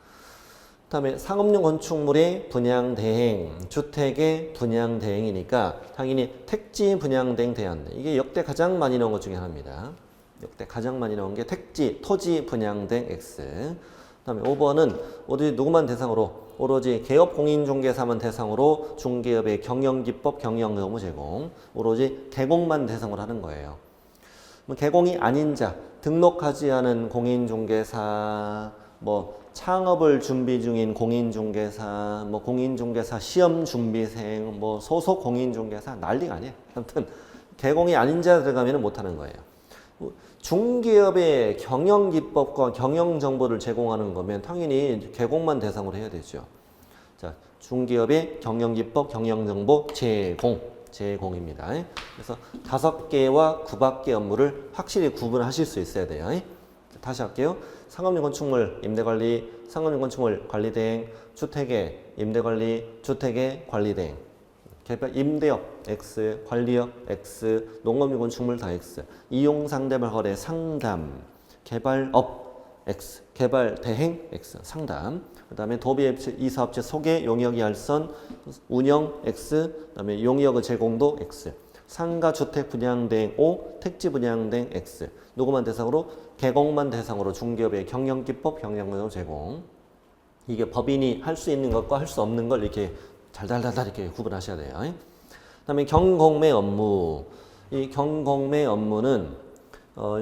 그 다음에 상업용 건축물의 분양 대행, 주택의 분양 대행이니까 당연히 택지 분양 대행 대안. 이게 역대 가장 많이 나온 것 중에 하나입니다. 역대 가장 많이 나온 게 택지, 토지 분양 대행 X. 그 다음에 5번은 오로지 누구만 대상으로? 오로지 개업공인중개사만 대상으로 중개업의 경영기법, 경영의무 제공. 오로지 개공만 대상으로 하는 거예요. 개공이 아닌 자, 등록하지 않은 공인중개사, 뭐 창업을 준비 중인 공인중개사, 뭐 공인중개사 시험 준비생, 뭐 소속 공인중개사 난리가 아니에요. 아무튼 개공이 아닌 자 들어가면 못하는 거예요. 중개업의 경영기법과 경영정보를 제공하는 거면 당연히 개공만 대상으로 해야 되죠. 자, 중개업의 경영기법, 경영정보 제공입니다. 그래서 5개와 9밖의 업무를 확실히 구분하실 수 있어야 돼요. 다시 할게요. 상업용 건축물 임대관리, 상업용 건축물 관리대행, 주택의 임대관리, 주택의 관리대행, 개발 임대업 X, 관리업 X, 농업용 건축물 다 X, 이용 상담을 거래 상담, 개발업 X, 개발 대행 X, 상담. 그다음에 도비업체, 이사업체 소개, 용역이 알선, 운영 X, 그다음에 용역의 제공도 X. 상가 주택 분양 대행 O, 택지 분양 대행 X. 누구만 대상으로? 개공만 대상으로 중개업의 경영기법, 경영의무 제공. 이게 법인이 할 수 있는 것과 할 수 없는 걸 이렇게 달달달달 이렇게 구분하셔야 돼요. 그다음에 경공매 업무. 이 경공매 업무는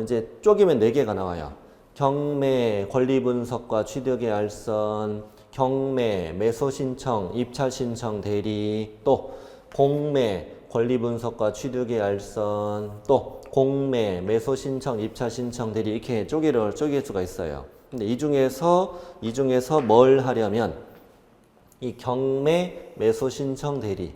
이제 쪼개면 4개가 나와요. 경매, 권리분석과 취득의 알선, 경매, 매수 신청, 입찰 신청 대리, 또 공매, 권리분석과 취득의 알선, 또 공매, 매수 신청, 입찰 신청 대리 이렇게 쪼갤 수가 있어요. 근데 이 중에서 뭘 하려면 이 경매, 매수 신청 대리.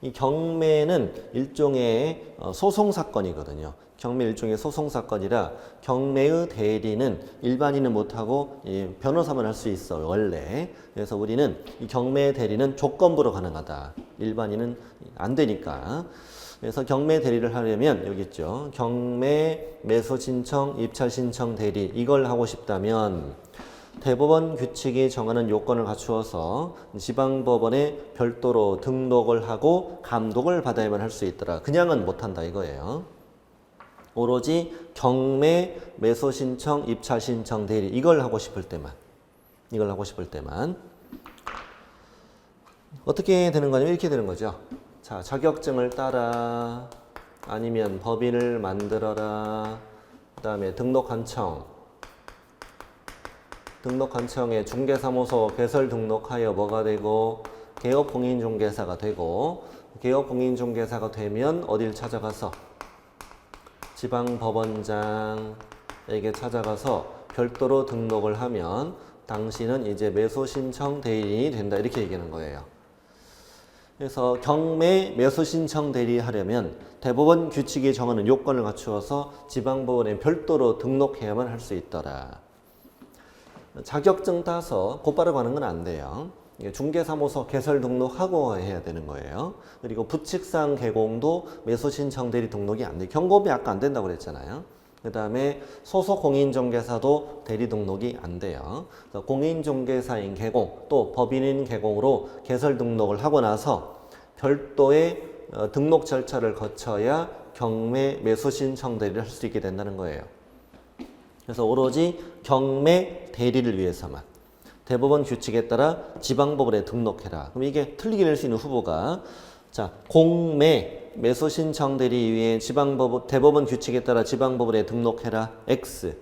이 경매는 일종의 소송 사건이거든요. 경매 일종의 소송사건이라 경매의 대리는 일반인은 못하고 변호사만 할 수 있어 원래. 그래서 우리는 이 경매 대리는 조건부로 가능하다. 일반인은 안 되니까. 그래서 경매 대리를 하려면 여기 있죠. 경매 매수 신청, 입찰 신청 대리 이걸 하고 싶다면 대법원 규칙이 정하는 요건을 갖추어서 지방법원에 별도로 등록을 하고 감독을 받아야만 할 수 있더라. 그냥은 못한다 이거예요. 오로지 경매, 매수 신청, 입찰 신청 대리 이걸 하고 싶을 때만 어떻게 되는 거냐면 이렇게 되는 거죠. 자, 자격증을 따라 아니면 법인을 만들어라. 그다음에 등록한청에 중개사무소 개설 등록하여 뭐가 되고 개업공인중개사가 되고 개업공인중개사가 되면 어딜 찾아가서 지방법원장에게 찾아가서 별도로 등록을 하면 당신은 이제 매수신청 대리인이 된다 이렇게 얘기하는 거예요. 그래서 경매 매수신청 대리하려면 대법원 규칙이 정하는 요건을 갖추어서 지방법원에 별도로 등록해야만 할 수 있더라. 자격증 따서 곧바로 가는 건 안 돼요. 중개사무소 개설 등록하고 해야 되는 거예요. 그리고 부칙상 개공도 매수신청 대리 등록이 안 돼. 경고비 아까 안 된다고 그랬잖아요. 그 다음에 소속 공인중개사도 대리 등록이 안 돼요. 공인중개사인 개공 또 법인인 개공으로 개설 등록을 하고 나서 별도의 등록 절차를 거쳐야 경매 매수신청 대리를 할 수 있게 된다는 거예요. 그래서 오로지 경매 대리를 위해서만 대법원 규칙에 따라 지방법원에 등록해라. 그럼 이게 틀리게 낼 수 있는 후보가 자 공매 매수신청 대리 위에 대법원 규칙에 따라 지방법원에 등록해라. X.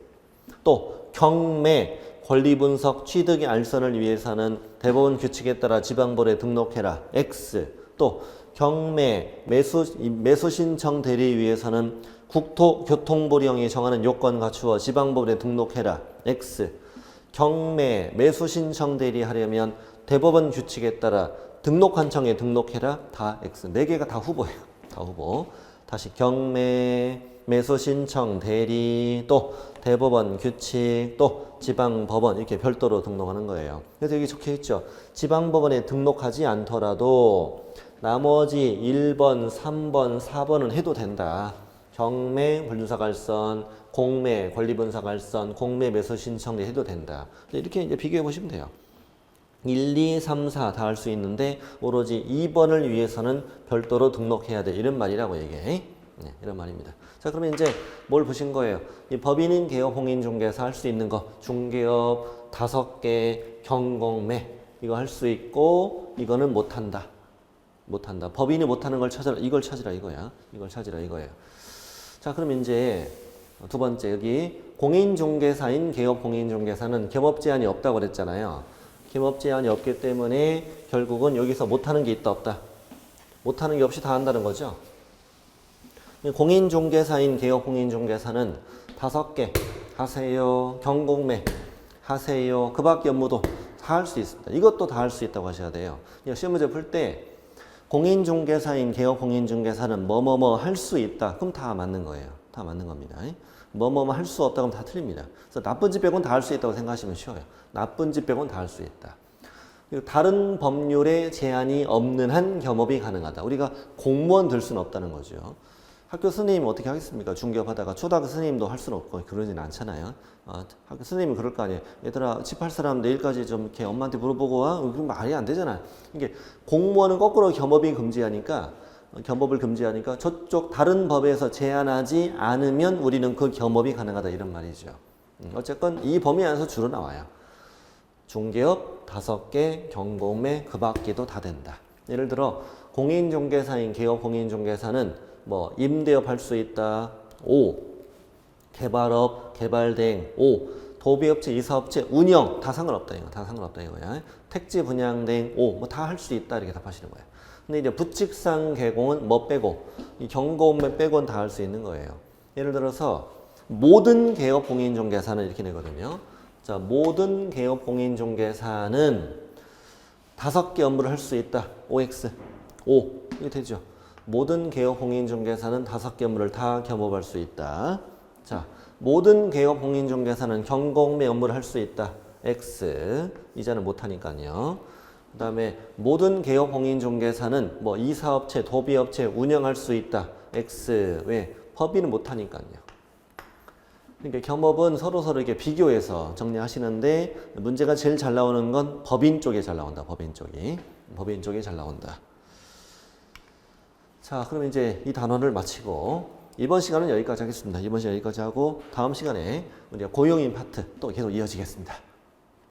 또 경매 권리분석 취득의 알선을 위해서는 대법원 규칙에 따라 지방법원에 등록해라. X. 또 경매 매수신청 대리 위해서는 국토교통부령이 정하는 요건 갖추어 지방법원에 등록해라. X. 경매 매수신청 대리 하려면 대법원 규칙에 따라 등록한청에 등록해라. 다 X. 4개가 다 후보예요. 다 후보. 다시 경매 매수신청 대리 또 대법원 규칙 또 지방법원 이렇게 별도로 등록하는 거예요. 그래서 여기 적혀있죠. 지방법원에 등록하지 않더라도 나머지 1번, 3번, 4번은 해도 된다. 경매 권리분석알선, 공매 권리분석알선, 공매 매수신청 해도 된다. 이렇게 이제 비교해 보시면 돼요. 1, 2, 3, 4 다 할 수 있는데 오로지 2번을 위해서는 별도로 등록해야 돼. 이런 말이라고 얘기해. 네, 이런 말입니다. 자, 그러면 이제 뭘 보신 거예요? 이 법인인 개업 공인중개사 할 수 있는 거 중개업 5개 경공매 이거 할 수 있고 이거는 못한다. 법인이 못하는 걸 찾아라. 이걸 찾으라 이거야. 이걸 찾으라 이거예요. 자, 그럼 이제 두 번째 여기 공인중개사인 개업공인중개사는 겸업 제한이 없다고 그랬잖아요. 겸업 제한이 없기 때문에 결국은 여기서 못하는 게 있다 없다. 못하는 게 없이 다 한다는 거죠. 공인중개사인 개업공인중개사는 5개 하세요. 경공매 하세요. 그 밖에 업무도 다 할 수 있습니다. 이것도 다 할 수 있다고 하셔야 돼요. 시험 문제 풀 때 공인중개사인 개업공인중개사는 뭐뭐뭐 할 수 있다. 그럼 다 맞는 거예요. 다 맞는 겁니다. 뭐뭐뭐 할 수 없다. 그럼 다 틀립니다. 그래서 나쁜 짓 빼고는 다 할 수 있다고 생각하시면 쉬워요. 나쁜 짓 빼고는 다 할 수 있다. 그리고 다른 법률에 제한이 없는 한 겸업이 가능하다. 우리가 공무원 될 수는 없다는 거죠. 학교 선생님 어떻게 하겠습니까? 중개업 하다가 초등학교 선생님도 할 수는 없고 그러진 않잖아요. 학교 선생님이 그럴 거 아니에요. 얘들아 집 할 사람 내일까지 좀 이렇게 엄마한테 물어보고 와. 그럼 말이 안 되잖아. 이게 공무원은 거꾸로 겸업을 금지하니까 저쪽 다른 법에서 제한하지 않으면 우리는 그 겸업이 가능하다 이런 말이죠. 어쨌건 이 범위 안에서 주로 나와요. 중개업 5개, 경공매 그 밖에도 다 된다. 예를 들어 공인중개사인 개업공인중개사는 뭐 임대업 할 수 있다. 5. 개발업, 개발대행 5. 도비업체, 이사업체, 운영 다 상관없다 이거. 다 상관없다 이거야. 택지 분양대행 5. 뭐 다 할 수 있다 이렇게 답하시는 거예요. 근데 이제 부칙상 개공은 뭐 빼고 이 경공매 빼고는 다 할 수 있는 거예요. 예를 들어서 모든 개업 공인중개사는 이렇게 내거든요. 자, 모든 개업 공인중개사는 5개 업무를 할 수 있다. OX 5 이게 되죠. 모든 개업 공인중개사는 5개물을 다 겸업할 수 있다. 자, 모든 개업 공인중개사는 경공매 업무를 할 수 있다. X. 이자는 못하니까요. 그 다음에 모든 개업 공인중개사는 뭐 이사업체, 도비업체 운영할 수 있다. X. 왜? 법인은 못하니까요. 그러니까 겸업은 서로 이렇게 비교해서 정리하시는데 문제가 제일 잘 나오는 건 법인 쪽에 잘 나온다. 법인 쪽이 잘 나온다. 자, 그럼 이제 이 단원을 마치고 이번 시간은 여기까지 하겠습니다. 이번 시간 여기까지 하고 다음 시간에 우리가 고용인 파트 또 계속 이어지겠습니다.